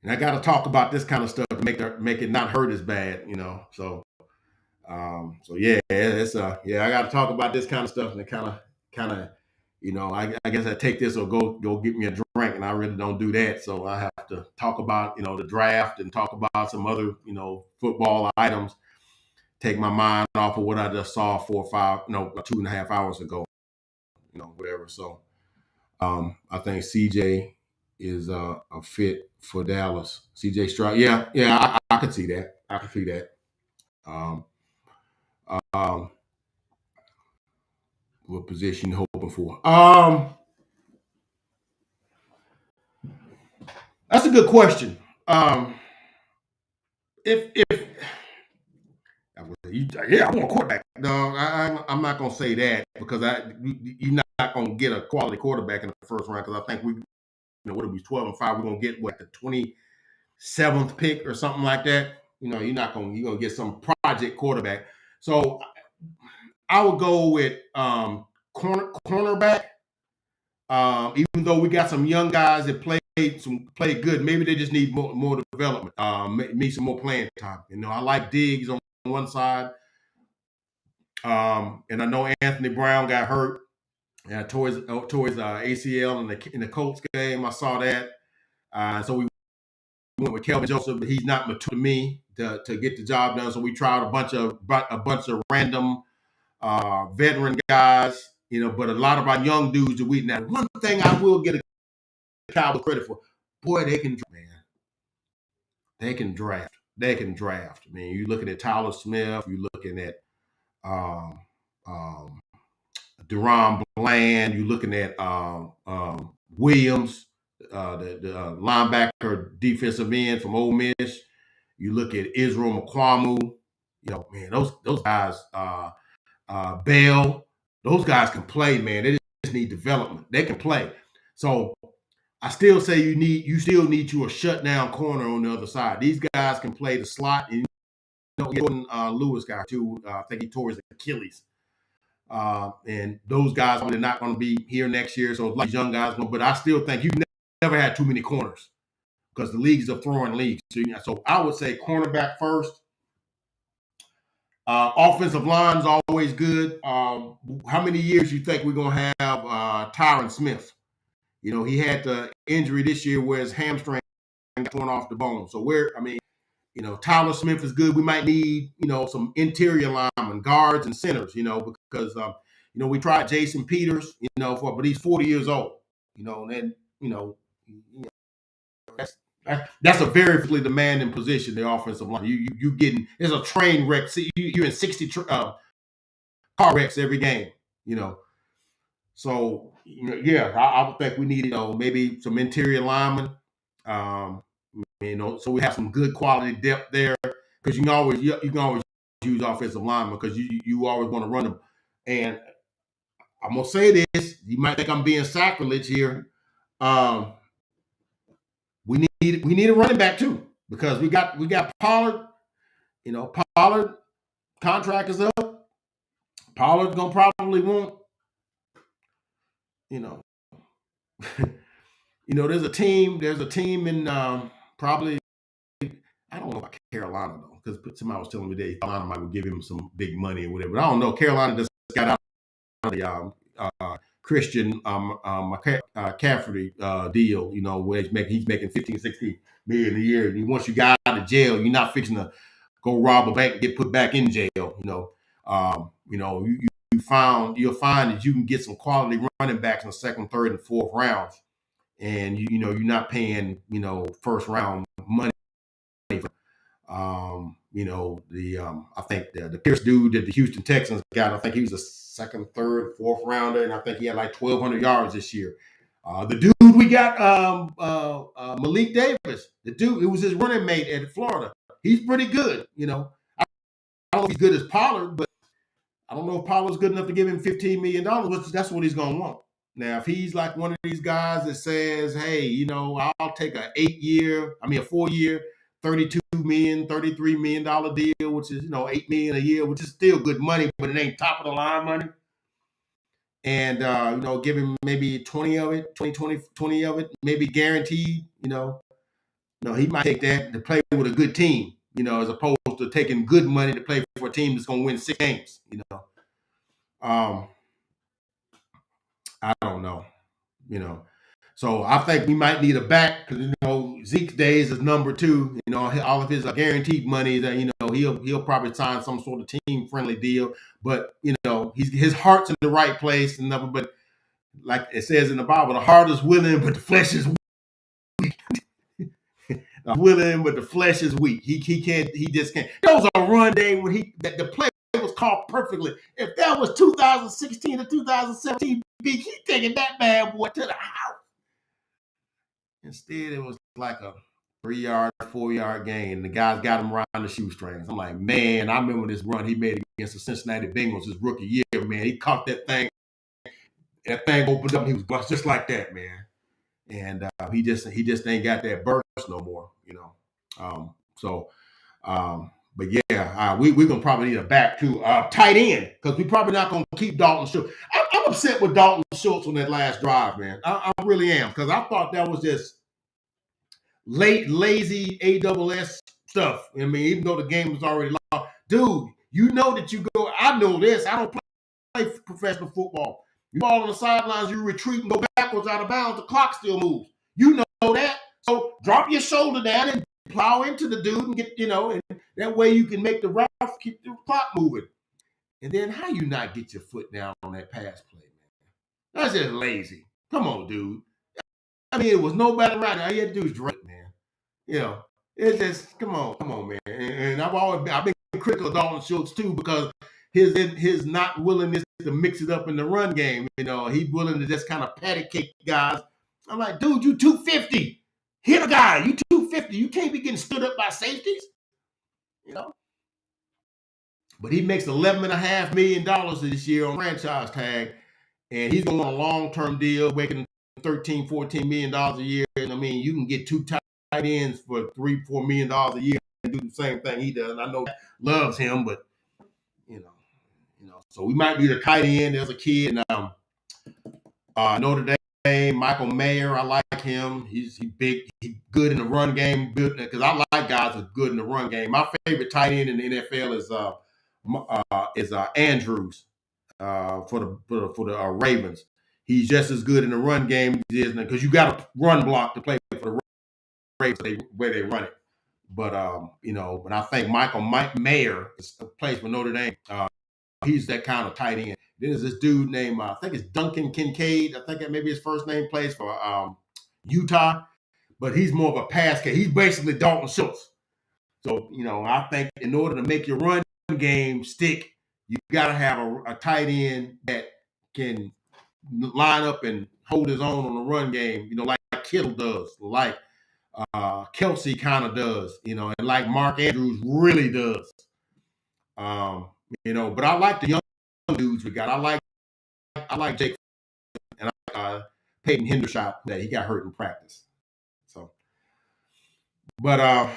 And I got to talk about this kind of stuff to make it not hurt as bad, So, yeah, it's I got to talk about this kind of stuff and it kind of. I guess I take this or go get me a drink, and I really don't do that. So I have to talk about, the draft and talk about some other, football items. Take my mind off of what I just saw 2.5 hours ago, whatever. So I think CJ is a fit for Dallas. CJ Stroud, yeah, I could see that. I could see that. What position you hoping for? That's a good question. If I want a quarterback. No, I'm not gonna say that because you're not gonna get a quality quarterback in the first round because I think what are we 12-5? We're gonna get the 7th pick or something like that. You're gonna get some project quarterback. So I would go with cornerback. Even though we got some young guys that played good, maybe they just need more development. Need some more playing time. I like Diggs on one side, and I know Anthony Brown got hurt towards ACL in the Colts game. I saw that, so we went with Kelvin Joseph, but he's not mature to me to get the job done. So we tried a bunch of random veteran guys, but a lot of our young dudes that we now. One thing I will get a Cowboy credit for, boy, they can draft. They can draft. I mean, you're looking at Tyler Smith, you're looking at um, um, Deron Bland, you're looking at Williams, the linebacker defensive end from Ole Miss. You look at Israel McQuamu. Man, those guys, Bell, those guys can play, man. They just need development. They can play. So I still say you still need a shutdown corner on the other side. These guys can play the slot. And Jordan Lewis guy too. I think he tore his Achilles. And those guys are not going to be here next year. So like young guys, but I still think you've never had too many corners because the league's a throwing league. So I would say cornerback first. Offensive line's always good. How many years you think we're going to have Tyron Smith? He had the injury this year where his hamstring got torn off the bone. So Tyler Smith is good. We might need, some interior linemen, guards and centers, because, we tried Jason Peters, but he's 40 years old, and then, that's a very physically demanding position, the offensive line. You getting, it's a train wreck. See, you're in 60 car wrecks every game, So, I would think we need, maybe some interior linemen, so we have some good quality depth there because you can always use offensive linemen because you always want to run them. And I'm gonna say this: you might think I'm being sacrilege here. We need a running back too because we got Pollard. Pollard contract is up. Pollard's gonna probably want. There's a team in probably. I don't know about Carolina though, because somebody was telling me that Carolina might give him some big money or whatever. But I don't know. Carolina just got out of the Christian McCaffrey deal. Where he's making 15, 16 million a year. And once you got out of jail, you're not fixing to go rob a bank and get put back in jail. You'll find that you can get some quality running backs in the second, third, and fourth rounds, and you're not paying first round money. I think the Pierce dude that the Houston Texans got, I think he was a second, third, fourth rounder, and I think he had like 1,200 yards this year. The dude we got, Malik Davis, the dude, it was his running mate at Florida. He's pretty good. I don't know if he's good as Pollard, but I don't know if Pollard's good enough to give him $15 million, which that's what he's going to want. Now, if he's like one of these guys that says, hey, I'll take a 4-year, $32 million, $33 million deal, which is, $8 million a year, which is still good money, but it ain't top of the line money. And, give him maybe 20 of it, maybe guaranteed, he might take that to play with a good team, as opposed to taking good money to play for a team that's going to win 6 games, I don't know, So I think we might need a back because Zeke's days is number 2. All of his guaranteed money that he'll probably sign some sort of team friendly deal. But his heart's in the right place and nothing. But like it says in the Bible, the heart is willing, but the flesh is weak. Willing, but the flesh is weak. He can't. He just can't. There was a run day when the play was called perfectly. If that was 2016 or 2017, he taking that bad boy to the house. Instead, it was like a 3-yard, 4-yard gain. The guys got him around the shoestrings. I'm like, man, I remember this run he made against the Cincinnati Bengals his rookie year, man. He caught that thing. That thing opened up and he was bust just like that, man. And he just ain't got that burst no more, So, but yeah, we're gonna probably need a back to tight end because we probably not gonna keep Dalton Schultz. I'm upset with Dalton Schultz on that last drive, man. I really am because I thought that was just late, lazy AWS stuff. I mean, even though the game was already lost, dude, you know that you go. I know this. I don't play professional football. You fall on the sidelines, you retreat and go backwards out of bounds. The clock still moves. You know that. So drop your shoulder down and plow into the dude and get, and that way you can make the route, keep the clock moving. And then how you not get your foot down on that pass play, man? That's just lazy. Come on, dude. I mean, it was no better right. All you had to do is drink, man. It's just come on, man. And I've been critical of Dalton Schultz too because his not willingness to mix it up in the run game. He's willing to just kind of patty cake guys. I'm like, dude, you 250. Hit a guy. You 250. You can't be getting stood up by safeties. But he makes $11.5 million this year on franchise tag, and he's going on a long-term deal, making $13-14 million a year. And I mean, you can get two tight ends for $3-4 million a year and do the same thing he does. And I know loves him, but so we might need a tight end as a kid. And Notre Dame, Michael Mayer, I like him. He's big, he's good in the run game. Because I like guys that's good in the run game. My favorite tight end in the NFL is Andrews for the Ravens. He's just as good in the run game as he is because you got to run block to play for the Ravens where they run it. But but I think Mike Mayer plays for Notre Dame. He's that kind of tight end. Then there's this dude named I think it's Duncan Kincaid. I think that maybe his first name, plays for Utah, but he's more of a pass catcher. He's basically Dalton Schultz. So I think in order to make your run game stick, you got to have a tight end that can line up and hold his own on the run game. Like Kittle does, like Kelsey kind of does, and like Mark Andrews really does. But I like the young dudes we got. I like Jake and Peyton Hendershot that he got hurt in practice. So, but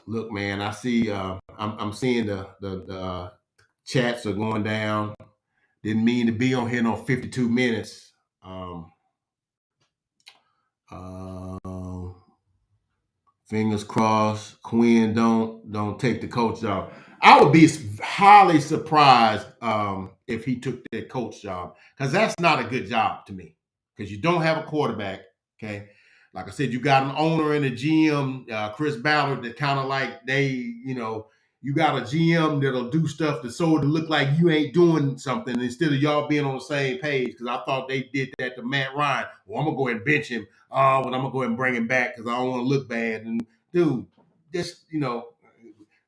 look, man, I see. I'm seeing the chats are going down. Didn't mean to be on here no 52 minutes. Fingers crossed, Quinn don't take the coach job. I would be highly surprised if he took that coach job because that's not a good job to me because you don't have a quarterback. Okay, like I said, you got an owner and a GM, Chris Ballard, that kind of like you got a GM that'll do stuff to look like you ain't doing something instead of y'all being on the same page. Because I thought they did that to Matt Ryan. Well, I'm gonna go ahead and bench him. Oh, but I'm gonna go ahead and bring him back because I don't want to look bad. And dude, this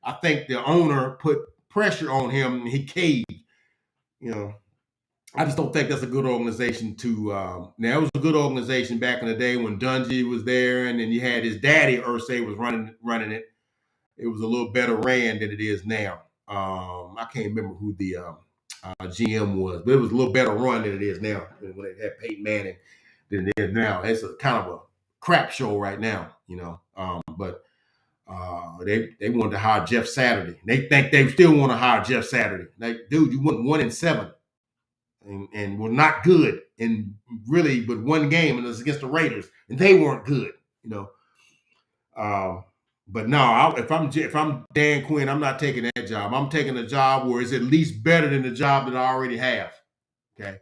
I think the owner put pressure on him and he caved. I just don't think that's a good organization to. Now it was a good organization back in the day when Dungy was there, and then you had his daddy Irsay was running it. It was a little better ran than it is now. I can't remember who the GM was, but it was a little better run than it is now. When they had Peyton Manning than it is now. It's a kind of a crap show right now, but they wanted to hire Jeff Saturday. They think they still want to hire Jeff Saturday. Like, dude, you went 1-7 and were not good in really but one game, and it was against the Raiders, and they weren't good, But no, if I'm Dan Quinn, I'm not taking that job. I'm taking a job where it's at least better than the job that I already have. Okay,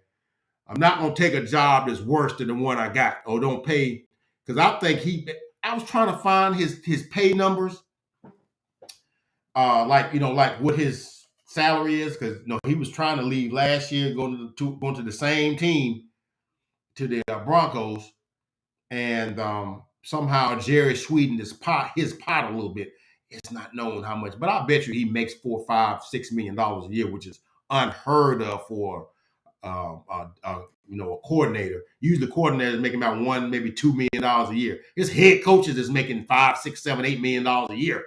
I'm not going to take a job that's worse than the one I got or don't pay because I think I was trying to find his pay numbers, like what his salary is because he was trying to leave last year, going to the same team, to the Broncos, and somehow Jerry sweetened his pot a little bit. It's not known how much, but I bet you he makes $4, $5, $6 million a year, which is unheard of for a coordinator. Usually, coordinators making about $1, maybe $2 million a year. His head coaches is making $5, $6, $7, $8 million a year.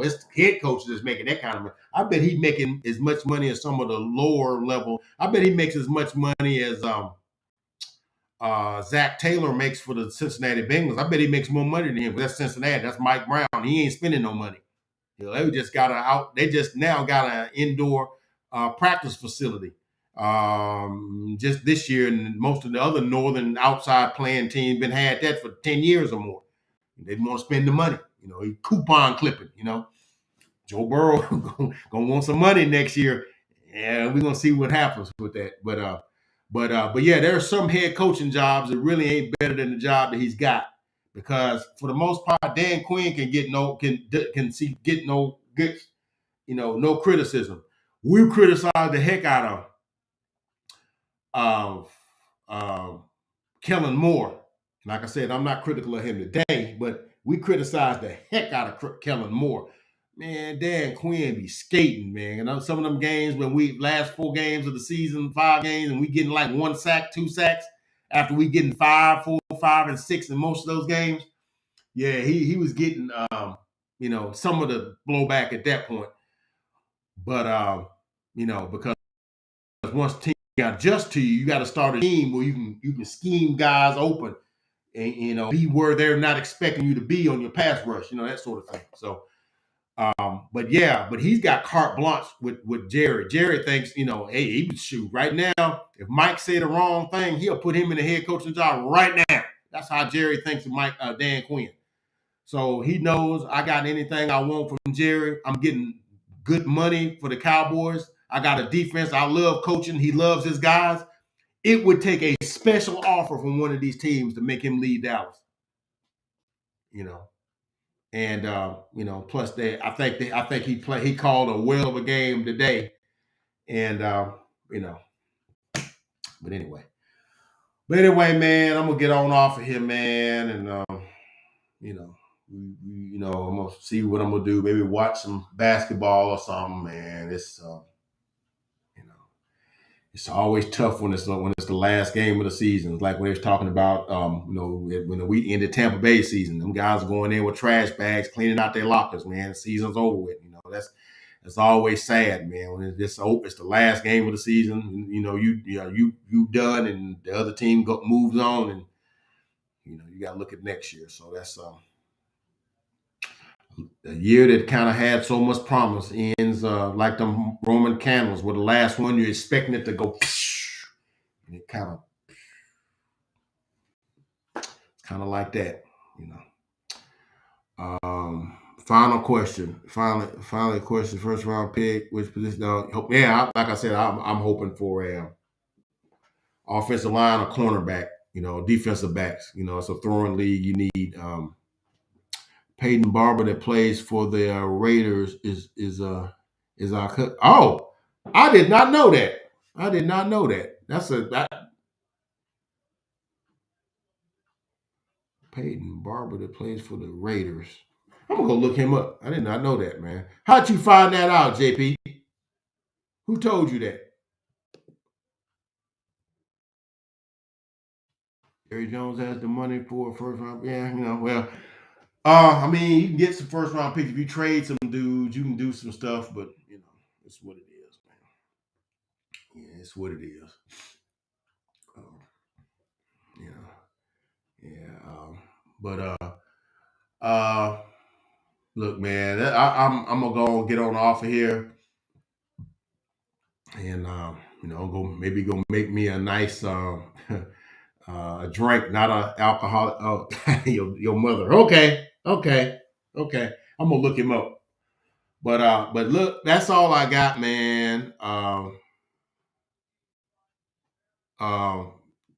His head coaches is making that kind of money. I bet he's making as much money as some of the lower level. I bet he makes as much money as Zach Taylor makes for the Cincinnati Bengals. I bet he makes more money than him. That's Cincinnati. That's Mike Brown. He ain't spending no money. They just got They just now got an indoor practice facility. Just this year, and most of the other northern outside playing teams been had that for 10 years or more. They didn't want to spend the money. He coupon clipping. Joe Burrow gonna want some money next year. Yeah, we're gonna see what happens with that. But yeah, there are some head coaching jobs that really ain't better than the job that he's got, because for the most part, Dan Quinn can get no criticism. We criticize the heck out of Kellen Moore. Like I said, I'm not critical of him today, but we criticize the heck out of Kellen Moore. Man, Dan Quinn be skating, man. Some of them games when we last 4 games of the season, 5 games, and we getting like 1 sack, 2 sacks after we getting 5, 4, 5, and 6 in most of those games. Yeah, he was getting some of the blowback at that point. But because once the team got adjust to you, you got to start a team where you can scheme guys open and be where they're not expecting you to be on your pass rush, that sort of thing. So, but he's got carte blanche with Jerry. Jerry thinks, hey, he would shoot right now. If Mike said the wrong thing, he'll put him in the head coaching job right now. That's how Jerry thinks of Dan Quinn. So he knows I got anything I want from Jerry. I'm getting good money for the Cowboys. I got a defense. I love coaching. He loves his guys. It would take a special offer from one of these teams to make him leave Dallas. And plus I think he called a whale of a game today. And but anyway, man, I'm gonna get on off of here, man, and I'm gonna see what I'm gonna do. Maybe watch some basketball or something, man. It's always tough when it's the last game of the season. It's like when they was talking about, when we ended Tampa Bay season, them guys are going in with trash bags, cleaning out their lockers, man. The season's over with. That's always sad, man. When it's the last game of the season, you done, and the other team moves on, and you got to look at next year. So that's a year that kind of had so much promise ends like them Roman candles, where the last one you're expecting it to go, and it kind of like that, Final question. Finally, question. First round pick. Which position? Like I said, I'm hoping for a offensive line, a cornerback. Defensive backs. It's a throwing league. You need Peyton Barber that plays for the Raiders is our cook. Oh, I did not know that. That's Peyton Barber that plays for the Raiders. I'm gonna go look him up. I did not know that, man. How'd you find that out, JP? Who told you that? Jerry Jones has the money for a first round. Yeah, well, you can get some first round picks if you trade some dudes. You can do some stuff, but it's what it is, man. Yeah, it's what it is. But look, man, I'm gonna go get on off of here, and go make me a nice a drink, not an alcoholic. Oh, your mother. Okay. I'm gonna look him up. But look, that's all I got, man.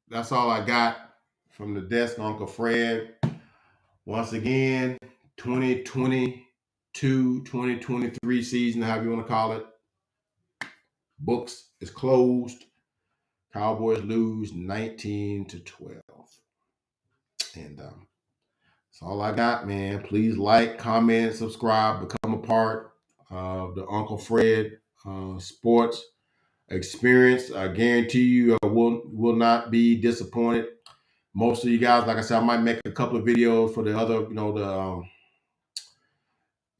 That's all I got from the desk, Uncle Fred. Once again, 2022, 2023 season, however you want to call it. Books is closed. Cowboys lose 19-12. And that's all I got, man. Please like, comment, subscribe, become a part of the Uncle Fred sports experience. I guarantee you will not be disappointed. Most of you guys, like I said, I might make a couple of videos for the other,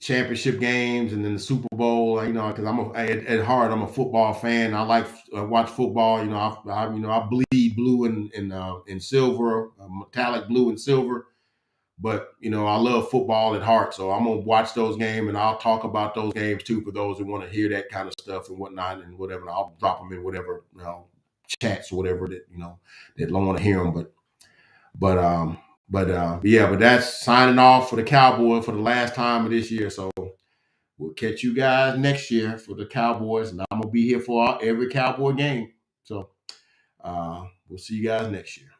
championship games and then the Super Bowl. Because at heart I'm a football fan. I like watch football. I bleed blue and silver, metallic blue and silver. But I love football at heart, so I'm gonna watch those games and I'll talk about those games too for those who want to hear that kind of stuff and whatnot and whatever. I'll drop them in whatever chats or whatever that that don't want to hear them. But that's signing off for the Cowboys for the last time of this year. So we'll catch you guys next year for the Cowboys, and I'm gonna be here for every Cowboy game. So we'll see you guys next year.